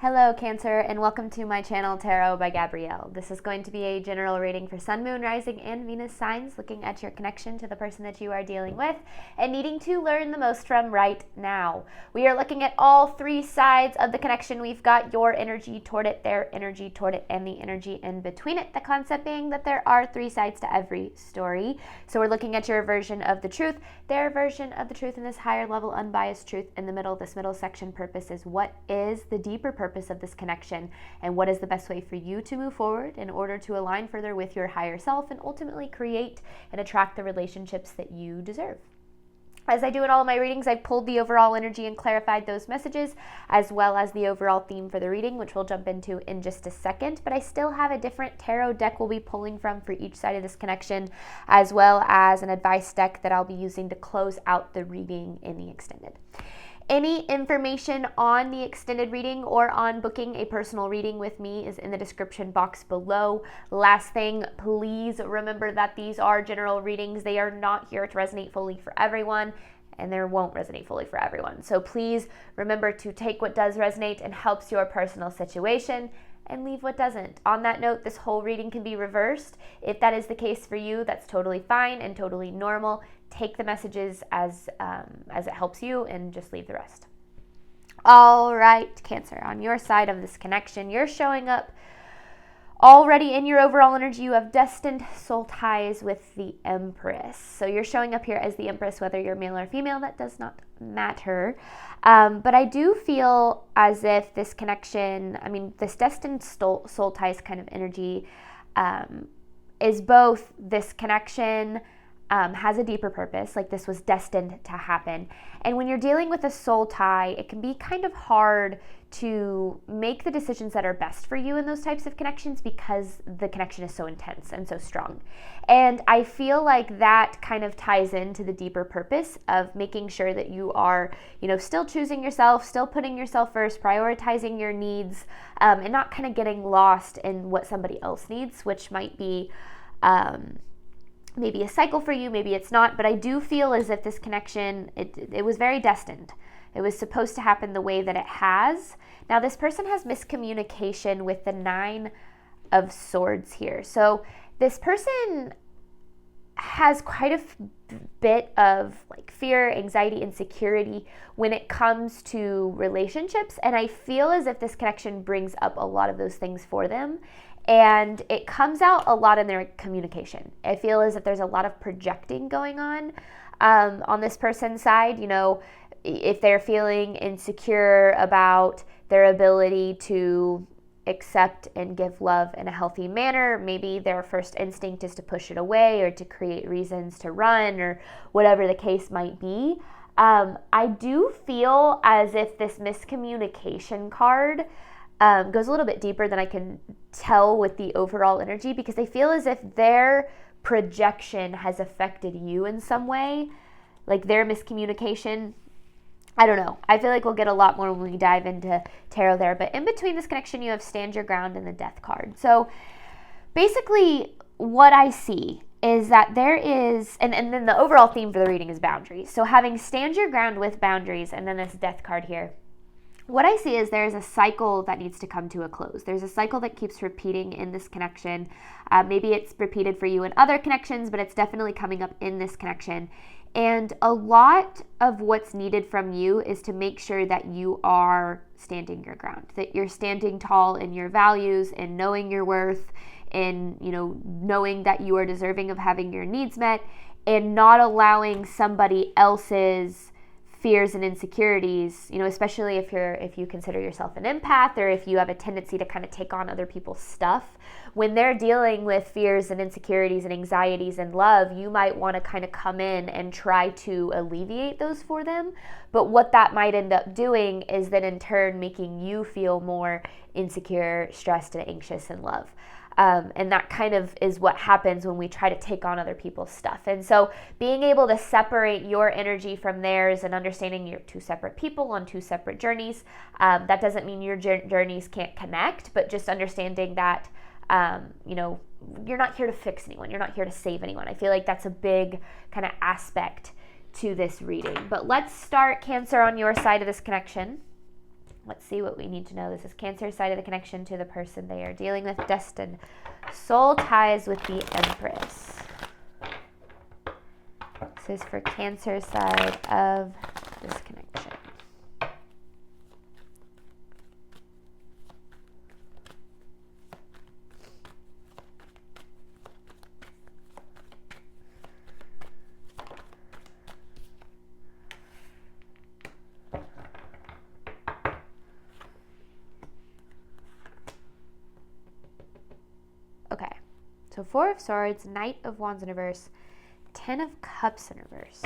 Hello Cancer, and welcome to my channel Tarot by Gabrielle. This is going to be a general reading for Sun, Moon, Rising, and Venus signs, looking at your connection to the person that you are dealing with and needing to learn the most from right now. We are looking at all three sides of the connection. We've got your energy toward it, their energy toward it, and the energy in between it. The concept being that there are three sides to every story. So we're looking at your version of the truth, their version of the truth, and this higher level unbiased truth in the middle. This middle section purpose is what is the deeper purpose of this connection and what is the best way for you to move forward in order to align further with your higher self and ultimately create and attract the relationships that you deserve. As I do in all of my readings, I've pulled the overall energy and clarified those messages, as well as the overall theme for the reading, which we'll jump into in just a second. But I still have a different tarot deck we'll be pulling from for each side of this connection, as well as an advice deck that I'll be using to close out the reading in the extended. Any information on the extended reading or on booking a personal reading with me is in the description box below. Last thing, please remember that these are general readings. They are not here to resonate fully for everyone, and they won't resonate fully for everyone. So please remember to take what does resonate and helps your personal situation and leave what doesn't. On that note, this whole reading can be reversed. If that is the case for you, that's totally fine and totally normal. Take the messages as it helps you and just leave the rest. All right, Cancer, on your side of this connection, you're showing up already in your overall energy. You have destined soul ties with the Empress. So you're showing up here as the Empress, whether you're male or female, that does not matter. But I do feel as if this connection, this destined soul ties kind of energy is both this connection has a deeper purpose, like this was destined to happen. And when you're dealing with a soul tie, it can be kind of hard to make the decisions that are best for you in those types of connections because the connection is so intense and so strong. And I feel like that kind of ties into the deeper purpose of making sure that you are, still choosing yourself, still putting yourself first, prioritizing your needs, and not kind of getting lost in what somebody else needs, which might be maybe a cycle for you, maybe it's not, but I do feel as if this connection, it was very destined. It was supposed to happen the way that it has. Now, this person has miscommunication with the 9 of Swords here. So this person has quite a bit of fear, anxiety, insecurity when it comes to relationships. And I feel as if this connection brings up a lot of those things for them. And it comes out a lot in their communication. I feel as if there's a lot of projecting going on this person's side. If they're feeling insecure about their ability to accept and give love in a healthy manner, maybe their first instinct is to push it away or to create reasons to run or whatever the case might be. I do feel as if this miscommunication card goes a little bit deeper than I can tell with the overall energy, because I feel as if their projection has affected you in some way, like their miscommunication. I don't know. I feel like we'll get a lot more when we dive into tarot there. But in between this connection, you have Stand Your Ground and the Death card. So basically what I see is that there is, and then the overall theme for the reading is boundaries. So having Stand Your Ground with boundaries and then this Death card here, what I see is there's a cycle that needs to come to a close. There's a cycle that keeps repeating in this connection. Maybe it's repeated for you in other connections, but it's definitely coming up in this connection. And a lot of what's needed from you is to make sure that you are standing your ground, that you're standing tall in your values and knowing your worth and, knowing that you are deserving of having your needs met and not allowing somebody else's fears and insecurities, especially if you consider yourself an empath or if you have a tendency to kind of take on other people's stuff. When they're dealing with fears and insecurities and anxieties and love, you might want to kind of come in and try to alleviate those for them. But what that might end up doing is then in turn making you feel more insecure, stressed, and anxious in love. And that kind of is what happens when we try to take on other people's stuff. And so being able to separate your energy from theirs and understanding you're two separate people on two separate journeys, that doesn't mean your journeys can't connect, but just understanding that, you're not here to fix anyone. You're not here to save anyone. I feel like that's a big kind of aspect to this reading. But let's start, Cancer, on your side of this connection. Let's see what we need to know. This is Cancer side of the connection to the person they are dealing with. Destined. Soul ties with the Empress. This is for Cancer side of this connection. Okay, so Four of Swords, Knight of Wands in reverse, Ten of Cups in reverse,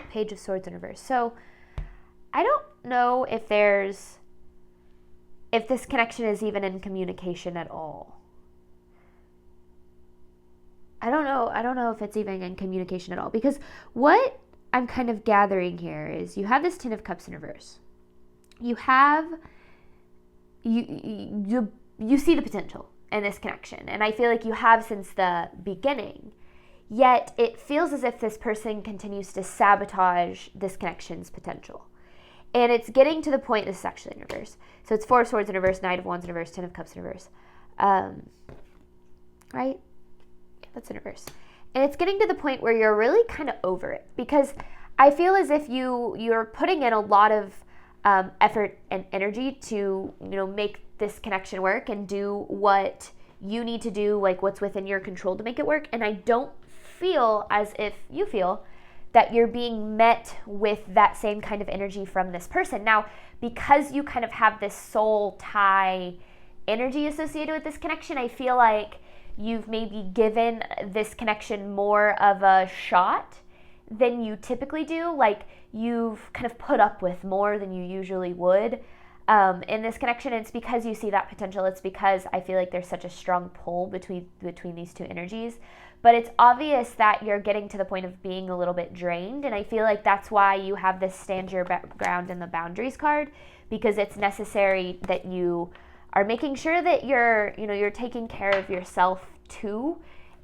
Page of Swords in reverse. So I don't know if this connection is even in communication at all. I don't know if it's even in communication at all, because what I'm kind of gathering here is you have this Ten of Cups in reverse. You see the potential in this connection, and I feel like you have since the beginning, yet it feels as if this person continues to sabotage this connection's potential. And it's getting to the point, this is actually in reverse, so it's Four of Swords in reverse, Knight of Wands in reverse, Ten of Cups in reverse, right? That's in reverse. And it's getting to the point where you're really kind of over it, because I feel as if you're putting in a lot of effort and energy to, make this connection work and do what you need to do, like what's within your control to make it work. And I don't feel as if you feel that you're being met with that same kind of energy from this person. Now, because you kind of have this soul tie energy associated with this connection, I feel like you've maybe given this connection more of a shot than you typically do. Like, you've kind of put up with more than you usually would in this connection. It's because you see that potential. It's because I feel like there's such a strong pull between these two energies. But it's obvious that you're getting to the point of being a little bit drained, and I feel like that's why you have this stand your ground in the boundaries card, because it's necessary that you are making sure that you're taking care of yourself too,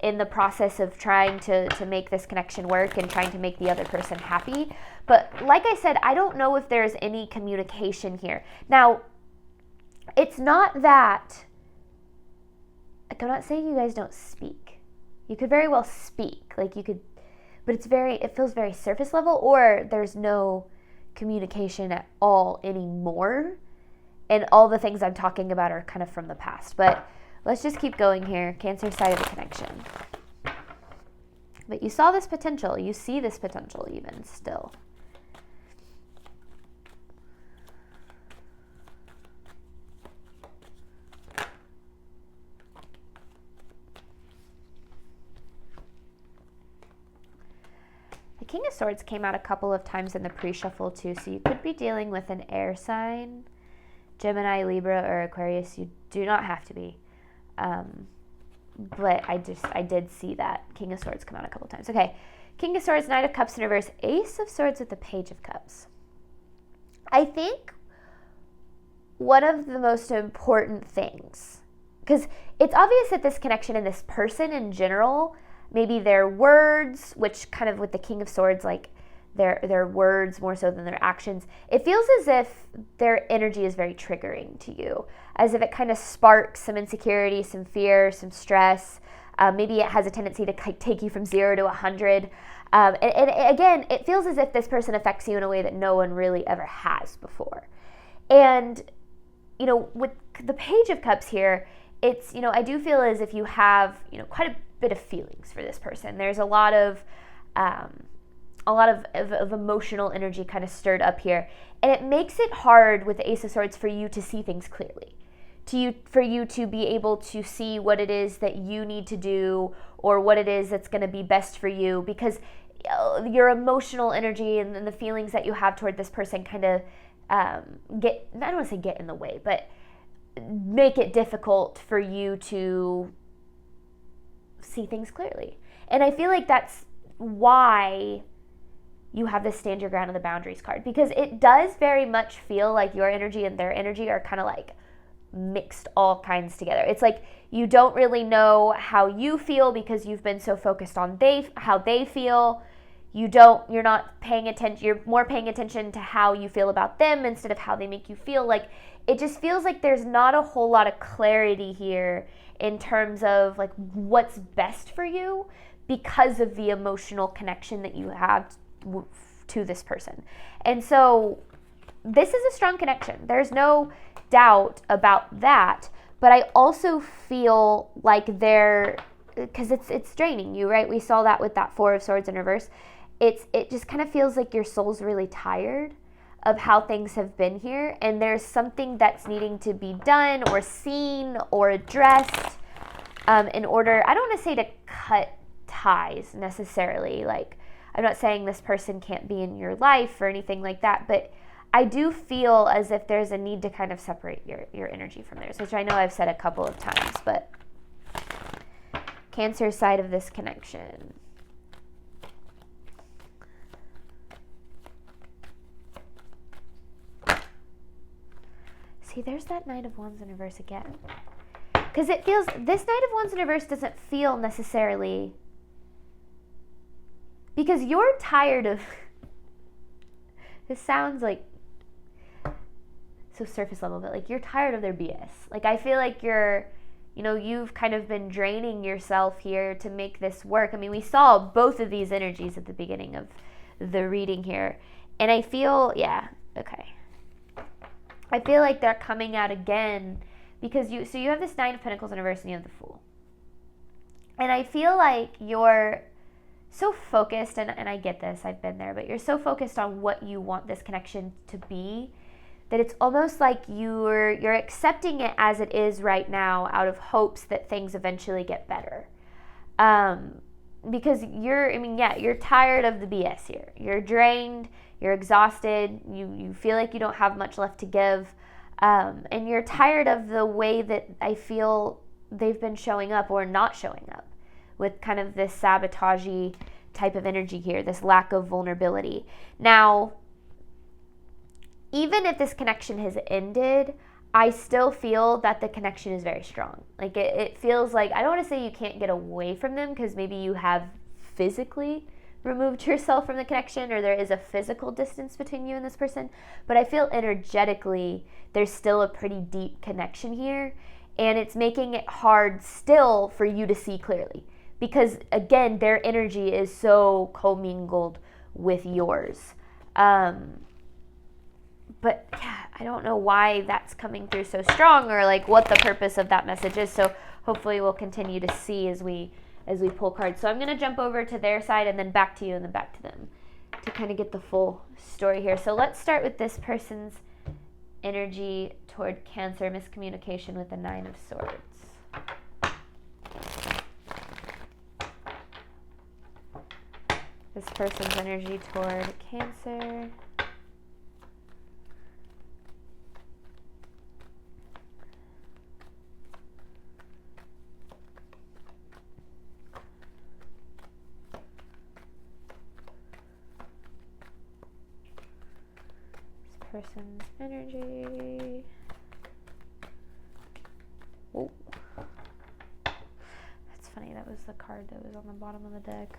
in the process of trying to make this connection work and trying to make the other person happy. But like I said, I don't know if there's any communication here. Now, it's not that, like, I'm not saying you guys don't speak. You could very well speak, but it feels very surface level, or there's no communication at all anymore. And all the things I'm talking about are kind of from the past. But let's just keep going here. Cancer side of the connection. But you saw this potential. You see this potential even still. The King of Swords came out a couple of times in the pre-shuffle too, so you could be dealing with an air sign, Gemini, Libra, or Aquarius. You do not have to be. But I did see that King of Swords come out a couple times. Okay, King of Swords, Knight of Cups in reverse, Ace of Swords with the Page of Cups. I think one of the most important things, because it's obvious that this connection and this person in general, maybe their words, which kind of with the King of Swords, like their words more so than their actions, it feels as if their energy is very triggering to you, as if it kind of sparks some insecurity, some fear, some stress. Maybe it has a tendency to take you from 0 to 100. And again, it feels as if this person affects you in a way that no one really ever has before. And, with the Page of Cups here, it's, I do feel as if you have, quite a bit of feelings for this person. There's a lot of emotional energy kind of stirred up here. And it makes it hard with the Ace of Swords for you to see things clearly. For you to be able to see what it is that you need to do, or what it is that's going to be best for you, because your emotional energy and the feelings that you have toward this person kind of I don't want to say get in the way, but make it difficult for you to see things clearly. And I feel like that's why you have this stand your ground in the boundaries card, because it does very much feel like your energy and their energy are kind of like mixed all kinds together. It's like you don't really know how you feel because you've been so focused on how they feel. you're not paying attention, you're more paying attention to how you feel about them instead of how they make you feel. Like, it just feels like there's not a whole lot of clarity here in terms of like what's best for you because of the emotional connection that you have to this person. And so this is a strong connection. There's no doubt about that. But I also feel like because it's draining you, right? We saw that with that Four of Swords in reverse. It just kind of feels like your soul's really tired of how things have been here, and there's something that's needing to be done or seen or addressed in order, I don't want to say to cut ties necessarily. Like, I'm not saying this person can't be in your life or anything like that, but I do feel as if there's a need to kind of separate your energy from theirs, which I know I've said a couple of times, but Cancer side of this connection. See, there's that Knight of Wands in reverse again. Because it feels, this Knight of Wands in reverse doesn't feel necessarily, because you're tired of, this sounds like so surface level, but like you're tired of their BS. Like, I feel like you've kind of been draining yourself here to make this work. I mean, we saw both of these energies at the beginning of the reading here. And I feel, I feel like they're coming out again because you have this Nine of Pentacles in reverse and you have the Fool. And I feel like you're so focused, and I get this, I've been there, but you're so focused on what you want this connection to be that it's almost like you're accepting it as it is right now out of hopes that things eventually get better. Because you're tired of the BS here. You're drained, you're exhausted, you feel like you don't have much left to give, and you're tired of the way that I feel they've been showing up or not showing up with kind of this sabotage-y type of energy here, this lack of vulnerability. Now, even if this connection has ended, I still feel that the connection is very strong. Like, it feels like, I don't want to say you can't get away from them because maybe you have physically removed yourself from the connection or there is a physical distance between you and this person, but I feel energetically there's still a pretty deep connection here, and it's making it hard still for you to see clearly because, again, their energy is so commingled with yours. But yeah, I don't know why that's coming through so strong or like what the purpose of that message is. So hopefully we'll continue to see as we pull cards. So I'm going to jump over to their side and then back to you and then back to them to kind of get the full story here. So let's start with this person's energy toward Cancer, miscommunication with the Nine of Swords. This person's energy toward Cancer. Person's energy. Oh, that's funny. That was the card that was on the bottom of the deck.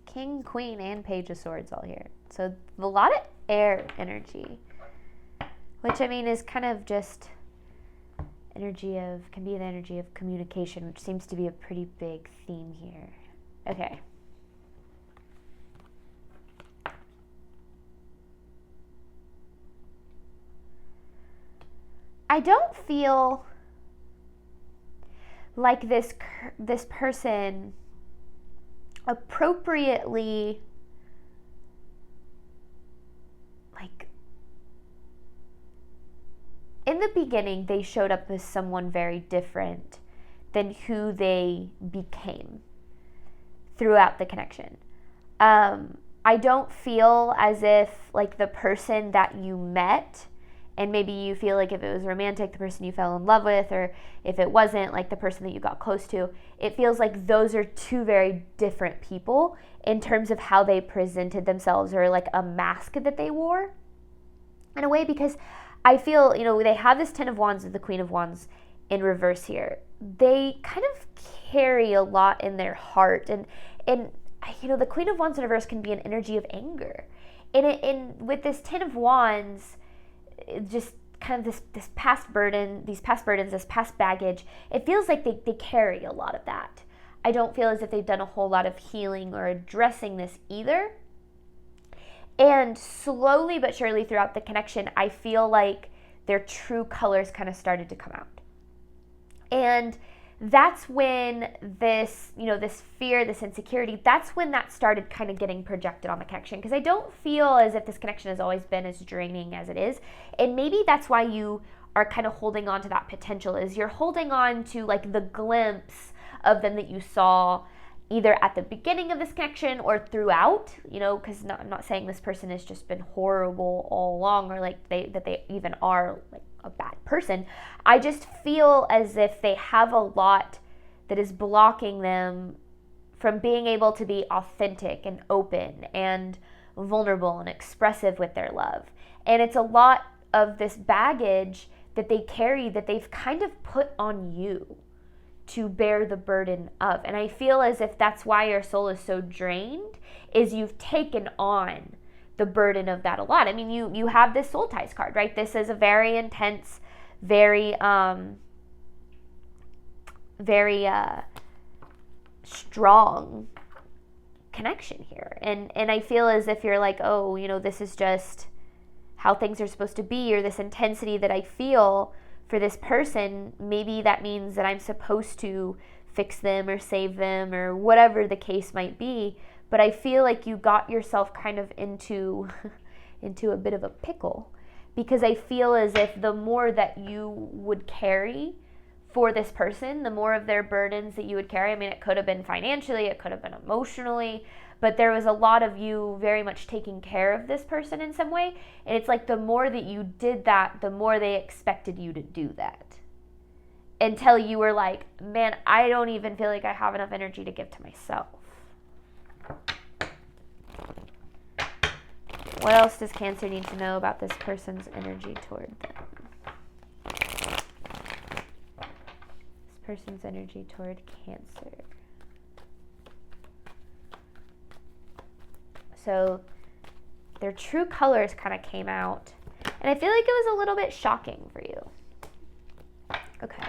King, Queen, and Page of Swords all here. So a lot of air energy. Which, I mean, is kind of just can be the energy of communication, which seems to be a pretty big theme here. Okay. I don't feel like this person appropriately, like, in the beginning, they showed up as someone very different than who they became throughout the connection. I don't feel as if, like, the person that you met And maybe you feel like if it was romantic, the person you fell in love with, or if it wasn't, like the person that you got close to, it feels like those are two very different people in terms of how they presented themselves, or like a mask that they wore in a way. Because I feel, they have this 10 of Wands with the Queen of Wands in reverse here. They kind of carry a lot in their heart. And the Queen of Wands in reverse can be an energy of anger. And with this 10 of Wands, just kind of this past burden, these past burdens, this past baggage, it feels like they carry a lot of that. I don't feel as if they've done a whole lot of healing or addressing this either. And slowly but surely throughout the connection, I feel like their true colors kind of started to come out. And that's when this fear, this insecurity, that's when that started kind of getting projected on the connection. Because I don't feel as if this connection has always been as draining as it is. And maybe that's why you are kind of holding on to that potential, is you're holding on to like the glimpse of them that you saw either at the beginning of this connection or throughout, because I'm not saying this person has just been horrible all along, or like that they even are like a bad person. I just feel as if they have a lot that is blocking them from being able to be authentic and open and vulnerable and expressive with their love. And it's a lot of this baggage that they carry that they've kind of put on you to bear the burden of. And I feel as if that's why your soul is so drained, is you've taken on the burden of that a lot. I mean, you have this soul ties card, right? This is a very intense, very strong connection here. And I feel as if you're like, oh, this is just how things are supposed to be, or this intensity that I feel for this person, maybe that means that I'm supposed to fix them or save them or whatever the case might be. But I feel like you got yourself kind of into a bit of a pickle, because I feel as if the more that you would carry for this person, the more of their burdens that you would carry. I mean, it could have been financially, it could have been emotionally, but there was a lot of you very much taking care of this person in some way. And it's like the more that you did that, the more they expected you to do that. Until you were like, man, I don't even feel like I have enough energy to give to myself. What else does Cancer need to know about this person's energy toward them? This person's energy toward Cancer. So their true colors kind of came out. And I feel like it was a little bit shocking for you. Okay.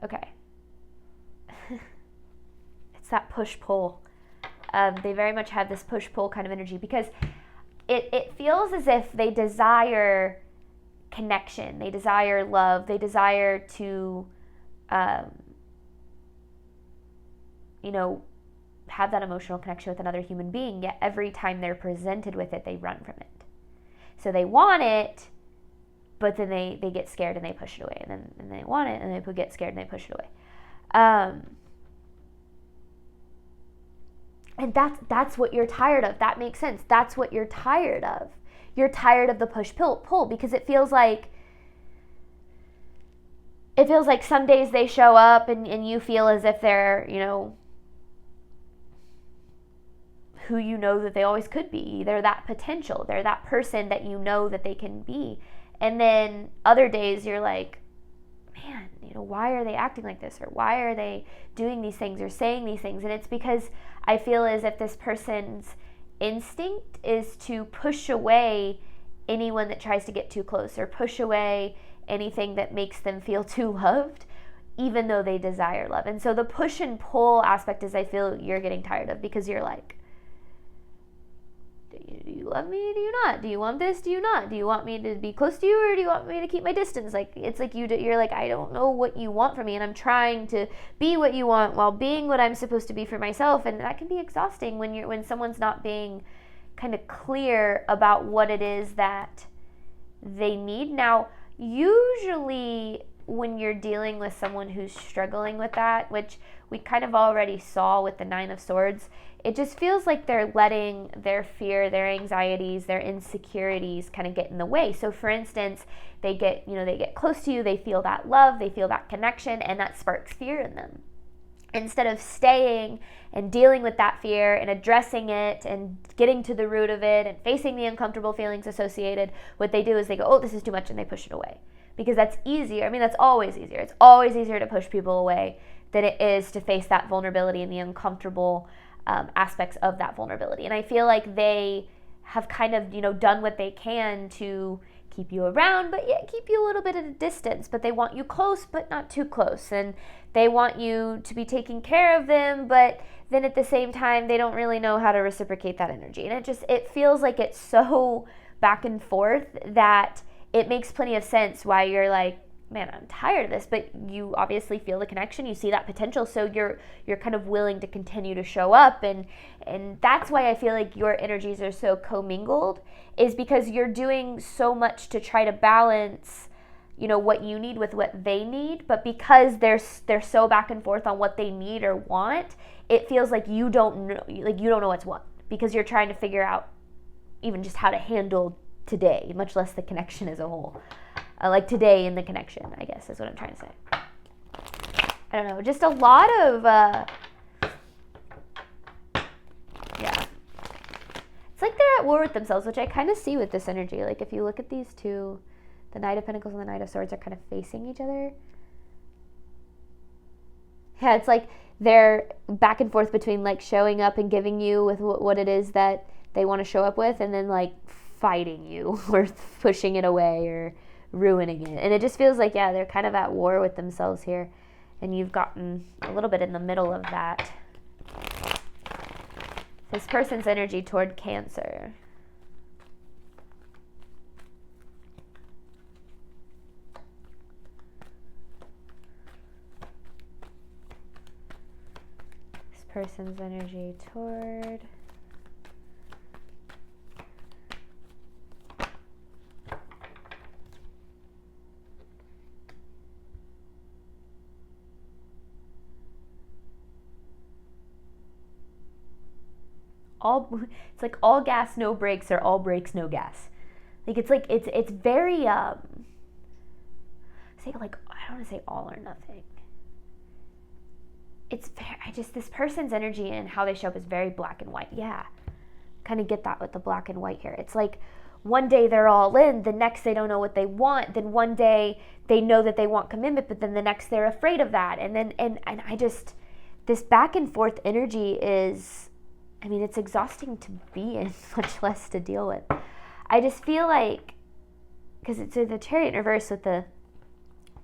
Okay. It's that push-pull. They very much have this push-pull kind of energy, because it feels as if they desire connection. They desire love. They desire to, have that emotional connection with another human being, yet every time they're presented with it, they run from it. So they want it, but then they get scared and they push it away. And then they want it and they get scared and they push it away. And that's what you're tired of. That makes sense. That's what you're tired of. You're tired of the push-pull, because it feels like some days they show up and you feel as if they're, who that they always could be. They're that potential. They're that person that that they can be. And then other days you're like, man, why are they acting like this? Or why are they doing these things or saying these things? And it's because I feel as if this person's instinct is to push away anyone that tries to get too close, or push away anything that makes them feel too loved, even though they desire love. And so the push and pull aspect is, I feel you're getting tired of, because you're like, do you love me? Do you not? Do you want this? Do you not? Do you want me to be close to you, or do you want me to keep my distance? Like, it's like you're like, I don't know what you want from me, and I'm trying to be what you want while being what I'm supposed to be for myself. And that can be exhausting when someone's not being kind of clear about what it is that they need. Now, usually when you're dealing with someone who's struggling with that, which we kind of already saw with the 9 of Swords, it just feels like they're letting their fear, their anxieties, their insecurities kind of get in the way. So for instance, they get close to you, they feel that love, they feel that connection, and that sparks fear in them. Instead of staying and dealing with that fear and addressing it and getting to the root of it and facing the uncomfortable feelings associated, what they do is they go, oh, this is too much, and they push it away. Because that's easier. I mean, that's always easier. It's always easier to push people away than it is to face that vulnerability and the uncomfortable aspects of that vulnerability. And I feel like they have kind of, done what they can to keep you around, but yet keep you a little bit at a distance. But they want you close, but not too close. And they want you to be taking care of them, but then at the same time, they don't really know how to reciprocate that energy. And it feels like it's so back and forth that it makes plenty of sense why you're like, man, I'm tired of this, but you obviously feel the connection, you see that potential, so you're kind of willing to continue to show up, and that's why I feel like your energies are so commingled, is because you're doing so much to try to balance, what you need with what they need, but because they're so back and forth on what they need or want, it feels like you don't know what's what, because you're trying to figure out even just how to handle today, much less the connection as a whole. Like today in the connection, I guess is what I'm trying to say. I don't know, just a lot of, yeah. It's like they're at war with themselves, which I kind of see with this energy. Like if you look at these two, the Knight of Pentacles and the Knight of Swords are kind of facing each other. Yeah, it's like they're back and forth between like showing up and giving you with what it is that they want to show up with, and then like fighting you or pushing it away or ruining it. And it just feels like, yeah, they're kind of at war with themselves here, and you've gotten a little bit in the middle of that. This person's energy toward Cancer. This person's energy toward it's like all gas, no brakes, or all brakes, no gas. Like it's very say like, I don't want to say all or nothing. It's very, this person's energy and how they show up is very black and white. Yeah, kind of get that with the black and white here. It's like one day they're all in, the next they don't know what they want, then one day they know that they want commitment, but then the next they're afraid of that, and then and I just, this back and forth energy is, I mean, it's exhausting to be in, much less to deal with. I just feel like, because it's the Chariot in reverse with the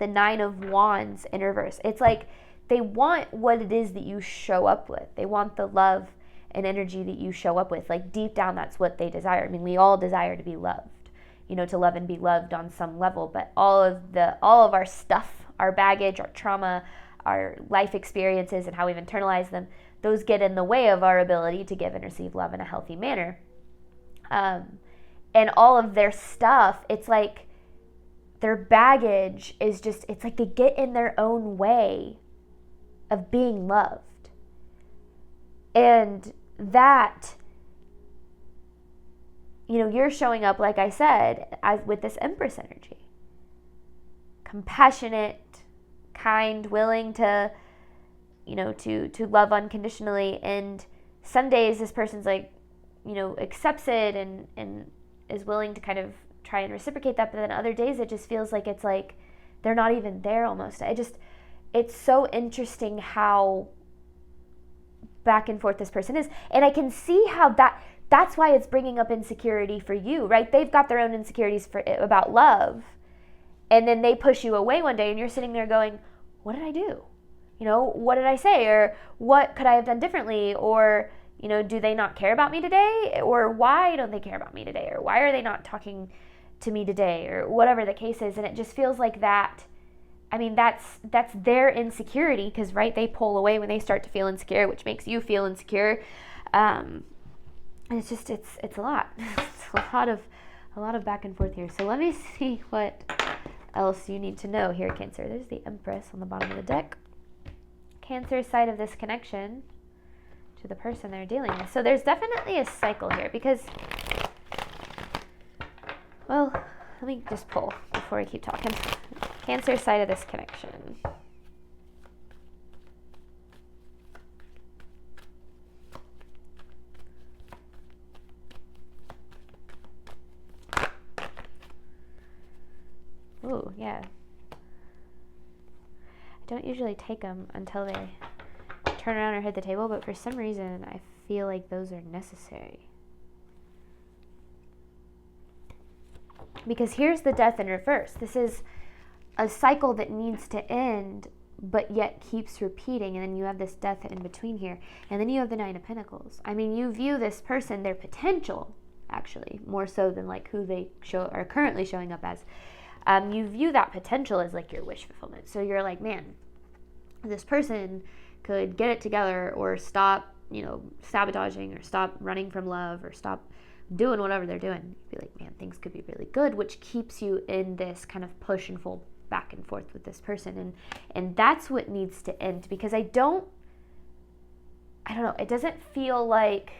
Nine of Wands in reverse, it's like they want what it is that you show up with. They want the love and energy that you show up with. Like deep down, that's what they desire. I mean, we all desire to be loved, to love and be loved on some level, but all of our stuff, our baggage, our trauma, our life experiences and how we've internalized them, those get in the way of our ability to give and receive love in a healthy manner. And all of their stuff, it's like their baggage is just, it's like they get in their own way of being loved. And that, you're showing up, like I said, with this Empress energy. Compassionate, kind, willing to love unconditionally, and some days this person's like, accepts it and is willing to kind of try and reciprocate that, but then other days it just feels like it's like they're not even there almost. It's so interesting how back and forth this person is, and I can see how that's why it's bringing up insecurity for you, right? They've got their own insecurities about love, and then they push you away one day and you're sitting there going, what did I do? What did I say? Or what could I have done differently? Or, do they not care about me today? Or why don't they care about me today? Or why are they not talking to me today? Or whatever the case is. And it just feels like that. I mean, that's their insecurity, because, right, they pull away when they start to feel insecure, which makes you feel insecure. And it's just, it's a lot. It's a lot of back and forth here. So let me see what else you need to know here, Cancer. There's the Empress on the bottom of the deck. Cancer's side of this connection, to the person they're dealing with. So there's definitely a cycle here because, well, let me just pull before I keep talking. Cancer side of this connection. Ooh, yeah. I don't usually take them until they turn around or hit the table, but for some reason I feel like those are necessary. Because here's the death in reverse. This is a cycle that needs to end, but yet keeps repeating, and then you have this death in between here, and then you have the Nine of Pentacles. I mean, you view this person, their potential, actually, more so than like who they are currently showing up as. You view that potential as like your wish fulfillment. So you're like, man, this person could get it together or stop, sabotaging or stop running from love or stop doing whatever they're doing. You'd be like, man, things could be really good, which keeps you in this kind of push and pull back and forth with this person. And that's what needs to end, because I don't know, it doesn't feel like,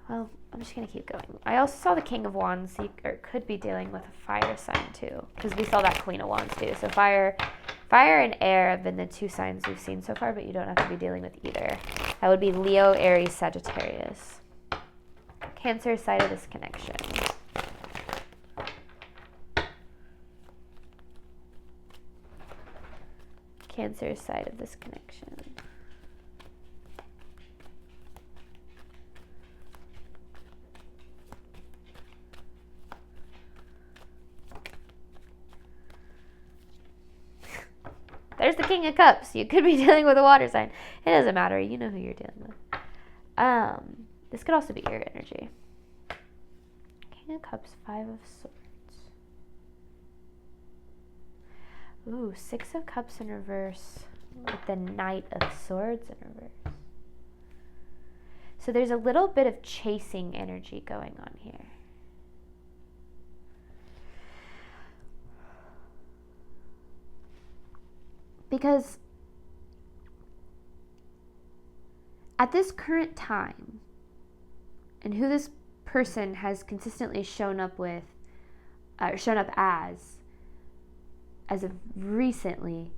well, I'm just going to keep going. I also saw the King of Wands, or could be dealing with a fire sign too, because we saw that Queen of Wands too. So fire and air have been the two signs we've seen so far, but you don't have to be dealing with either. That would be Leo, Aries, Sagittarius. Cancer side of this connection. Cancer side of this connection. There's the King of Cups. You could be dealing with a water sign. It doesn't matter. You know who you're dealing with. This could also be your energy. King of Cups, Five of Swords. Ooh, Six of Cups in reverse with the Knight of Swords in reverse. So there's a little bit of chasing energy going on here. Because at this current time, and who this person has consistently shown up with, shown up as of recently,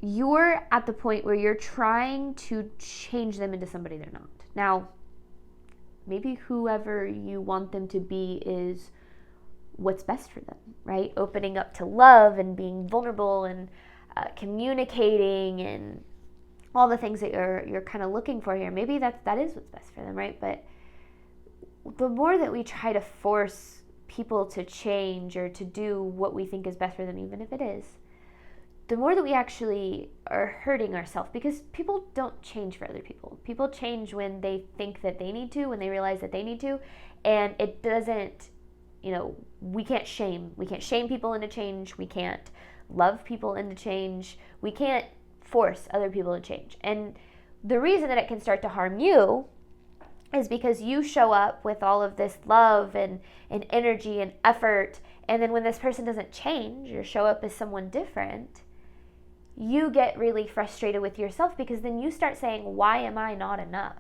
you're at the point where you're trying to change them into somebody they're not. Now, maybe whoever you want them to be is what's best for them, right? Opening up to love and being vulnerable and communicating and all the things that you're kind of looking for here. Maybe that is what's best for them, right? But the more that we try to force people to change or to do what we think is best for them, even if it is, the more that we actually are hurting ourselves, because people don't change for other people. People change when they think that they need to, when they realize that they need to, and it doesn't, we can't shame people into change. We can't love people into change. We can't force other people to change. And the reason that it can start to harm you is because you show up with all of this love and energy and effort, and then when this person doesn't change or show up as someone different, you get really frustrated with yourself, because then you start saying, why am I not enough?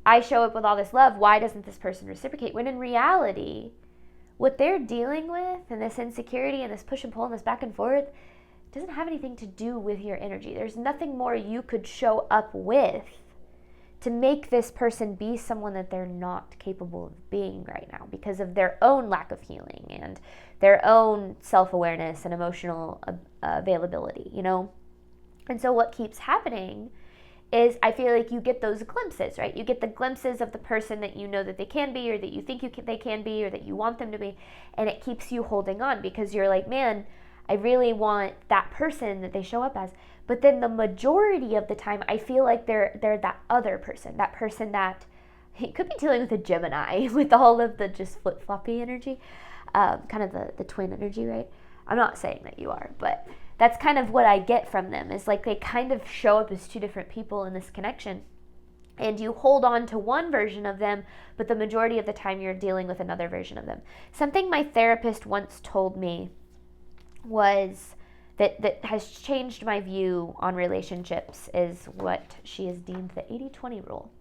I show up with all this love, why doesn't this person reciprocate? When in reality, what they're dealing with and this insecurity and this push and pull and this back and forth doesn't have anything to do with your energy. There's nothing more you could show up with to make this person be someone that they're not capable of being right now, because of their own lack of healing and their own self-awareness and emotional availability, And so what keeps happening is, I feel like you get those glimpses, right? You get the glimpses of the person that you know that they can be, or that you think they can be, or that you want them to be, and it keeps you holding on, because you're like, man, I really want that person that they show up as. But then the majority of the time, I feel like they're that other person, that person that, he could be dealing with a Gemini with all of the just flip-floppy energy, kind of the twin energy, right? I'm not saying that you are, but that's kind of what I get from them, is like they kind of show up as two different people in this connection. And you hold on to one version of them, but the majority of the time you're dealing with another version of them. Something my therapist once told me was that has changed my view on relationships is what she has deemed the 80-20 rule.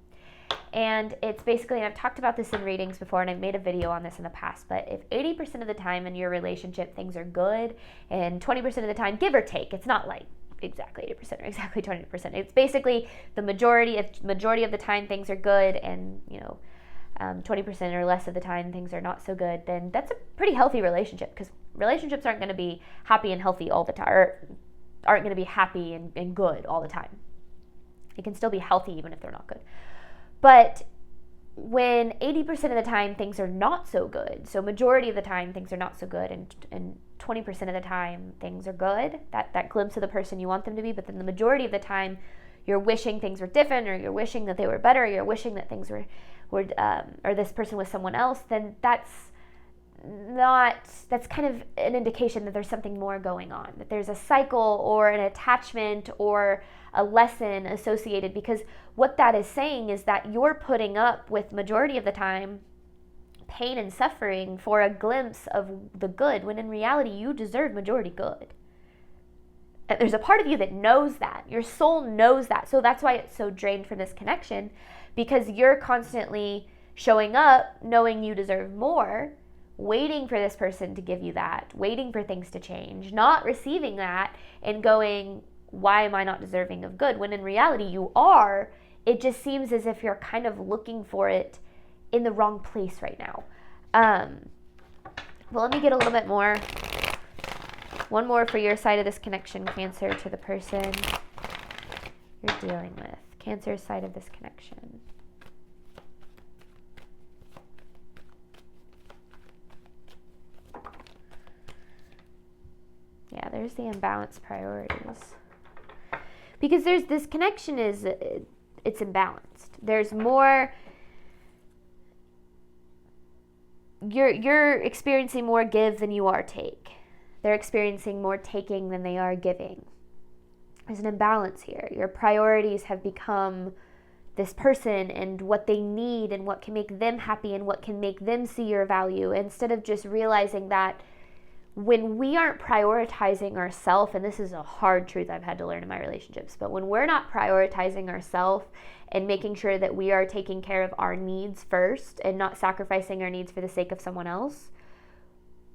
And it's basically, and I've talked about this in readings before, and I've made a video on this in the past, but if 80% of the time in your relationship things are good, and 20% of the time, give or take, it's not like exactly 80% or exactly 20%. It's basically the majority of the time things are good, and 20% or less of the time things are not so good, then that's a pretty healthy relationship, because relationships aren't going to be happy and healthy all the time, or aren't going to be happy and good all the time. It can still be healthy even if they're not good. But when 80% of the time things are not so good, so majority of the time things are not so good, and 20% of the time things are good, that glimpse of the person you want them to be, but then the majority of the time you're wishing things were different, or you're wishing that they were better, or you're wishing that things were or this person was someone else, then that's kind of an indication that there's something more going on, that there's a cycle or an attachment or a lesson associated, because what that is saying is that you're putting up with majority of the time pain and suffering for a glimpse of the good, when in reality you deserve majority good. And there's a part of you that knows that. Your soul knows that. So that's why it's so drained from this connection, because you're constantly showing up knowing you deserve more, waiting for this person to give you that, waiting for things to change, not receiving that, and going, why am I not deserving of good? When in reality you are. It just seems as if you're kind of looking for it in the wrong place right now. Well, let me get a little bit more. One more for your side of this connection, Cancer, to the person you're dealing with. Cancer's side of this connection. Yeah, there's the imbalanced priorities. Because there's this connection it's imbalanced. There's more, you're experiencing more give than you are take. They're experiencing more taking than they are giving. There's an imbalance here. Your priorities have become this person and what they need and what can make them happy and what can make them see your value, instead of just realizing that when we aren't prioritizing ourselves, and this is a hard truth I've had to learn in my relationships, but when we're not prioritizing ourselves and making sure that we are taking care of our needs first and not sacrificing our needs for the sake of someone else,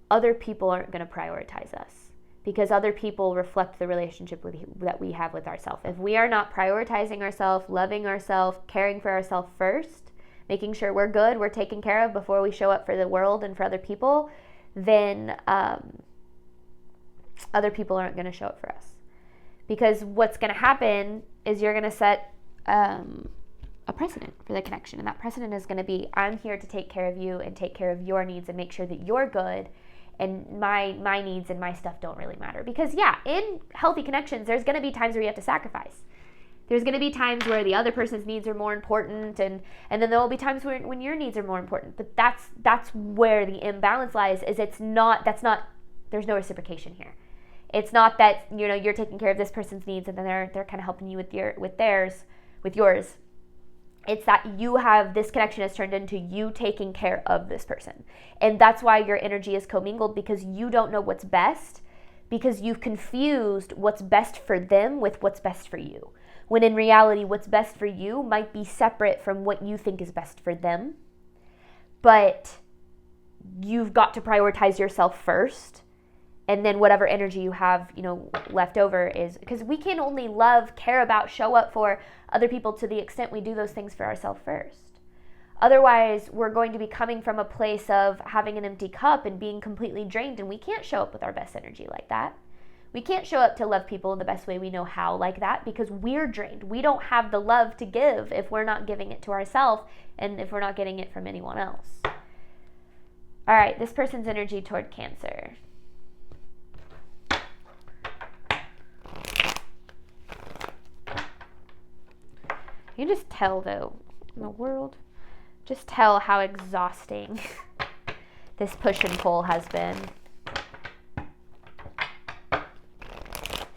other people aren't going to prioritize us, because other people reflect the relationship that we have with ourselves. If we are not prioritizing ourselves, loving ourselves, caring for ourselves first, making sure we're good, we're taken care of before we show up for the world and for other people, then other people aren't going to show up for us. Because what's going to happen is you're going to set a precedent for the connection. And that precedent is going to be, I'm here to take care of you and take care of your needs and make sure that you're good. And my needs and my stuff don't really matter. Because yeah, in healthy connections, there's going to be times where you have to sacrifice. There's going to be times where the other person's needs are more important, and then there will be times when your needs are more important. But that's where the imbalance lies. Is there's no reciprocation here. It's not that you're taking care of this person's needs and then they're kind of helping you with yours. It's that you have, this connection has turned into you taking care of this person, and that's why your energy is commingled, because you don't know what's best, because you've confused what's best for them with what's best for you. When in reality, what's best for you might be separate from what you think is best for them. But you've got to prioritize yourself first. And then whatever energy you have, left over is, because we can only love, care about, show up for other people to the extent we do those things for ourselves first. Otherwise, we're going to be coming from a place of having an empty cup and being completely drained. And we can't show up with our best energy like that. We can't show up to love people in the best way we know how like that, because we're drained. We don't have the love to give if we're not giving it to ourselves and if we're not getting it from anyone else. All right, this person's energy toward Cancer. You can just tell, though, in the world, just tell how exhausting this push and pull has been.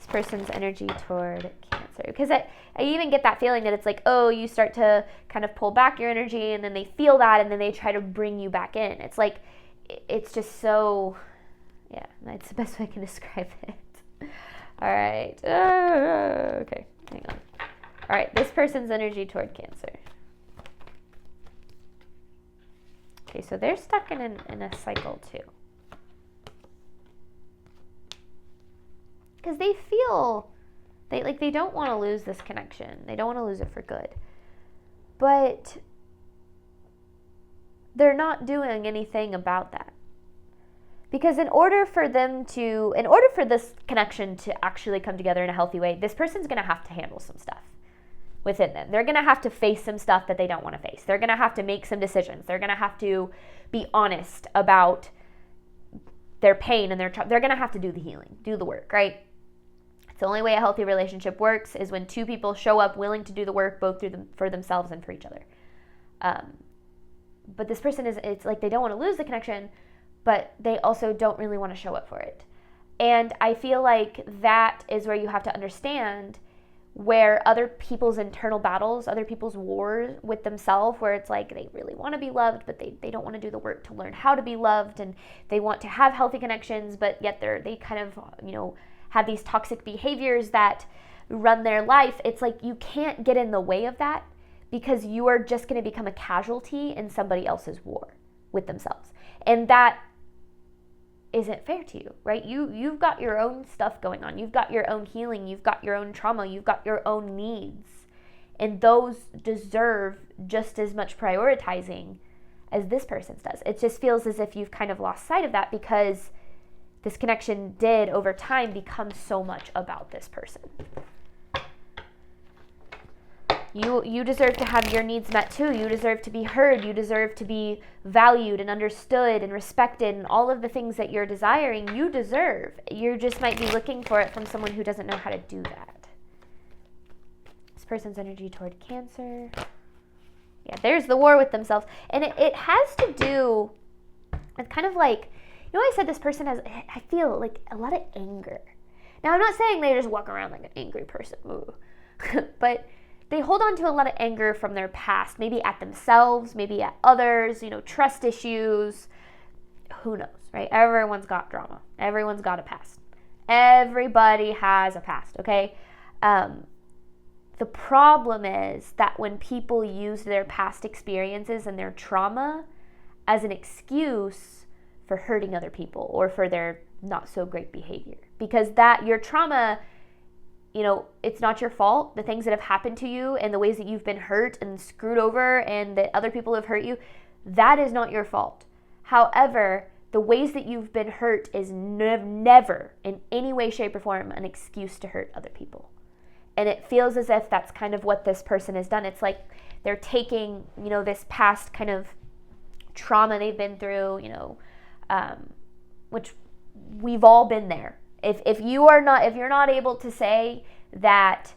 Person's energy toward Cancer, because I even get that feeling that it's like, oh, you start to kind of pull back your energy and then they feel that and then they try to bring you back in. It's like, it's just so, yeah, that's the best way I can describe it. All right. Okay, hang on. All right, this person's energy toward Cancer. Okay, so they're stuck in a cycle too. Because they feel, they don't want to lose this connection. They don't want to lose it for good. But they're not doing anything about that. Because in order for this connection to actually come together in a healthy way, this person's going to have to handle some stuff within them. They're going to have to face some stuff that they don't want to face. They're going to have to make some decisions. They're going to have to be honest about their pain and they're going to have to do the healing, do the work, right? It's the only way a healthy relationship works is when two people show up willing to do the work both for themselves and for each other. But this person it's like they don't want to lose the connection, but they also don't really want to show up for it. And I feel like that is where you have to understand where other people's internal battles, other people's wars with themselves, where it's like they really want to be loved, but they don't want to do the work to learn how to be loved, and they want to have healthy connections, but yet they kind of, have these toxic behaviors that run their life. It's like you can't get in the way of that because you are just going to become a casualty in somebody else's war with themselves. And that isn't fair to you, right? You've got your own stuff going on. You've got your own healing. You've got your own trauma. You've got your own needs. And those deserve just as much prioritizing as this person's does. It just feels as if you've kind of lost sight of that because this connection did over time become so much about this person. You deserve to have your needs met too. You deserve to be heard. You deserve to be valued and understood and respected and all of the things that you're desiring, you deserve. You just might be looking for it from someone who doesn't know how to do that. This person's energy toward Cancer. Yeah, there's the war with themselves. And it has to do with kind of like, I said this person has, I feel like a lot of anger. Now, I'm not saying they just walk around like an angry person, but they hold on to a lot of anger from their past, maybe at themselves, maybe at others, trust issues. Who knows, right? Everyone's got drama. Everyone's got a past. Everybody has a past, okay? The problem is that when people use their past experiences and their trauma as an excuse for hurting other people or for their not so great behavior, because that your trauma, it's not your fault. The things that have happened to you and the ways that you've been hurt and screwed over and that other people have hurt you, that is not your fault. However, the ways that you've been hurt is never in any way, shape, or form an excuse to hurt other people. And it feels as if that's kind of what this person has done. It's like they're taking, this past kind of trauma they've been through, which we've all been there. If you're not able to say that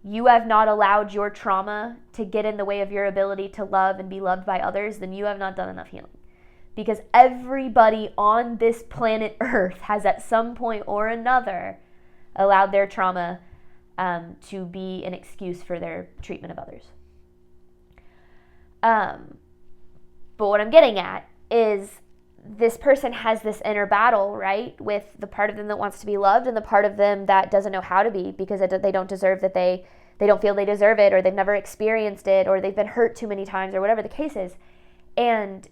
you have not allowed your trauma to get in the way of your ability to love and be loved by others, then you have not done enough healing. Because everybody on this planet Earth has at some point or another allowed their trauma to be an excuse for their treatment of others. But what I'm getting at is this person has this inner battle, right, with the part of them that wants to be loved and the part of them that doesn't know how to be because they don't deserve that they don't feel they deserve it, or they've never experienced it, or they've been hurt too many times, or whatever the case is. And,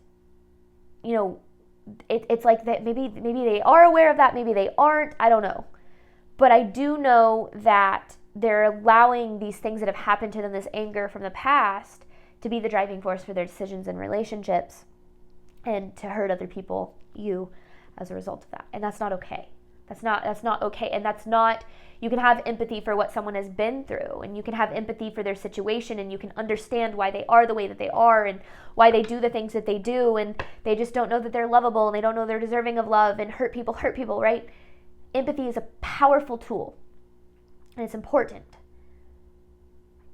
it's like that maybe they are aware of that, maybe they aren't, I don't know. But I do know that they're allowing these things that have happened to them, this anger from the past, to be the driving force for their decisions and relationships, and to hurt other people, you, as a result of that. And that's not okay. That's not okay. And that's not, you can have empathy for what someone has been through, and you can have empathy for their situation, and you can understand why they are the way that they are and why they do the things that they do, and they just don't know that they're lovable and they don't know they're deserving of love, and hurt people, right? Empathy is a powerful tool and it's important.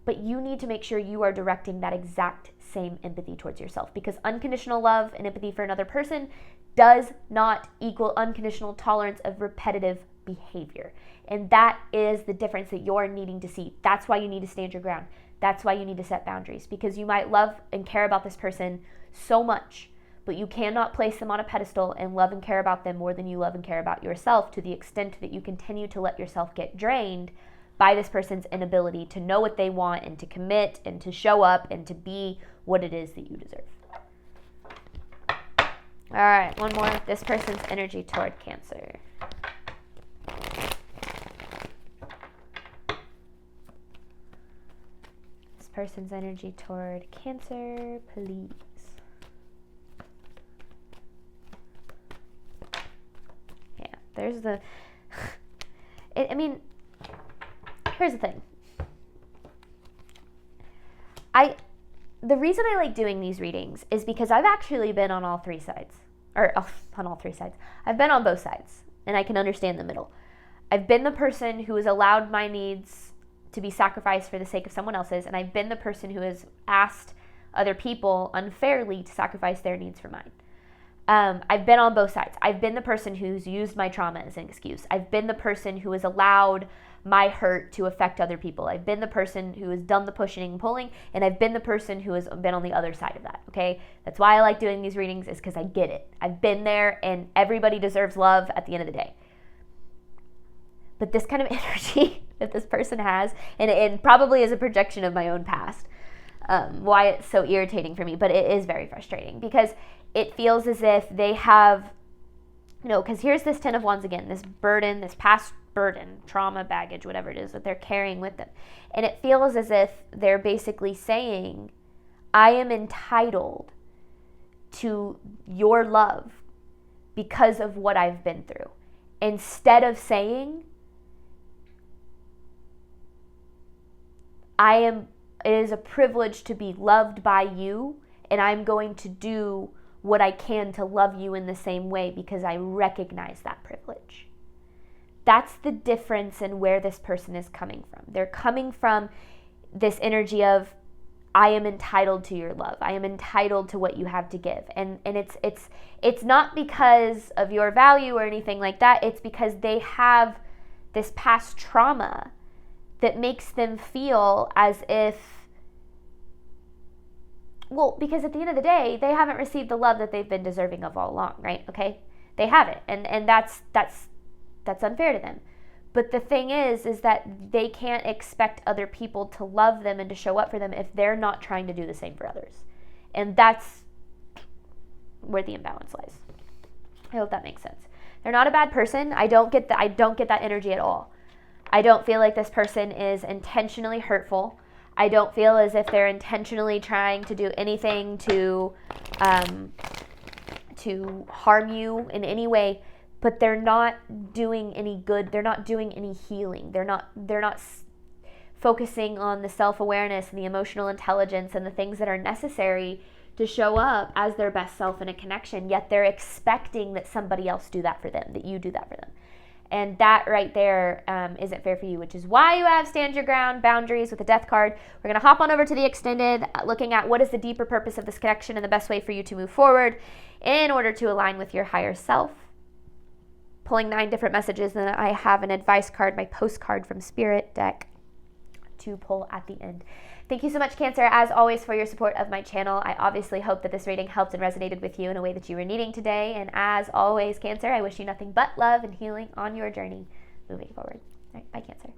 But you need to make sure you are directing that exact same empathy towards yourself, because unconditional love and empathy for another person does not equal unconditional tolerance of repetitive behavior. And that is the difference that you're needing to see. That's why you need to stand your ground. That's why you need to set boundaries, because you might love and care about this person so much, but you cannot place them on a pedestal and love and care about them more than you love and care about yourself, to the extent that you continue to let yourself get drained by this person's inability to know what they want and to commit and to show up and to be what it is that you deserve. All right, one more. This person's energy toward Cancer. This person's energy toward Cancer, please. Yeah, there's the... here's the thing. The reason I like doing these readings is because I've actually been on all three sides. On all three sides. I've been on both sides, and I can understand the middle. I've been the person who has allowed my needs to be sacrificed for the sake of someone else's, and I've been the person who has asked other people unfairly to sacrifice their needs for mine. I've been on both sides. I've been the person who's used my trauma as an excuse. I've been the person who has allowed my hurt to affect other people. I've been the person who has done the pushing and pulling, and I've been the person who has been on the other side of that, okay? That's why I like doing these readings, is because I get it. I've been there, and everybody deserves love at the end of the day. But this kind of energy that this person has, and it probably is a projection of my own past, why it's so irritating for me, but it is very frustrating, because it feels as if they have, because here's this 10 of Wands again, this burden, this past burden, trauma, baggage, whatever it is that they're carrying with them. And it feels as if they're basically saying, I am entitled to your love because of what I've been through. Instead of saying, it is a privilege to be loved by you, and I'm going to do what I can to love you in the same way because I recognize that privilege. That's the difference in where this person is coming from. They're coming from this energy of, I am entitled to your love. I am entitled to what you have to give. And it's not because of your value or anything like that. It's because they have this past trauma that makes them feel as if, because at the end of the day, they haven't received the love that they've been deserving of all along, right? Okay? They haven't. And that's unfair to them. But the thing is that they can't expect other people to love them and to show up for them if they're not trying to do the same for others. And that's where the imbalance lies. I hope that makes sense. They're not a bad person. I don't get that energy at all. I don't feel like this person is intentionally hurtful. I don't feel as if they're intentionally trying to do anything to harm you in any way. But they're not doing any good. They're not doing any healing. They're not focusing on the self-awareness and the emotional intelligence and the things that are necessary to show up as their best self in a connection. Yet they're expecting that somebody else do that for them, that you do that for them. And that right there isn't fair for you, which is why you have Stand Your Ground, Boundaries with the Death card. We're going to hop on over to the extended, looking at what is the deeper purpose of this connection and the best way for you to move forward in order to align with your higher self. Pulling 9 different messages, and then I have an advice card, my postcard from Spirit deck, to pull at the end. Thank you so much, Cancer, as always, for your support of my channel. I obviously hope that this reading helped and resonated with you in a way that you were needing today. And as always, Cancer, I wish you nothing but love and healing on your journey moving forward. All right, bye, Cancer.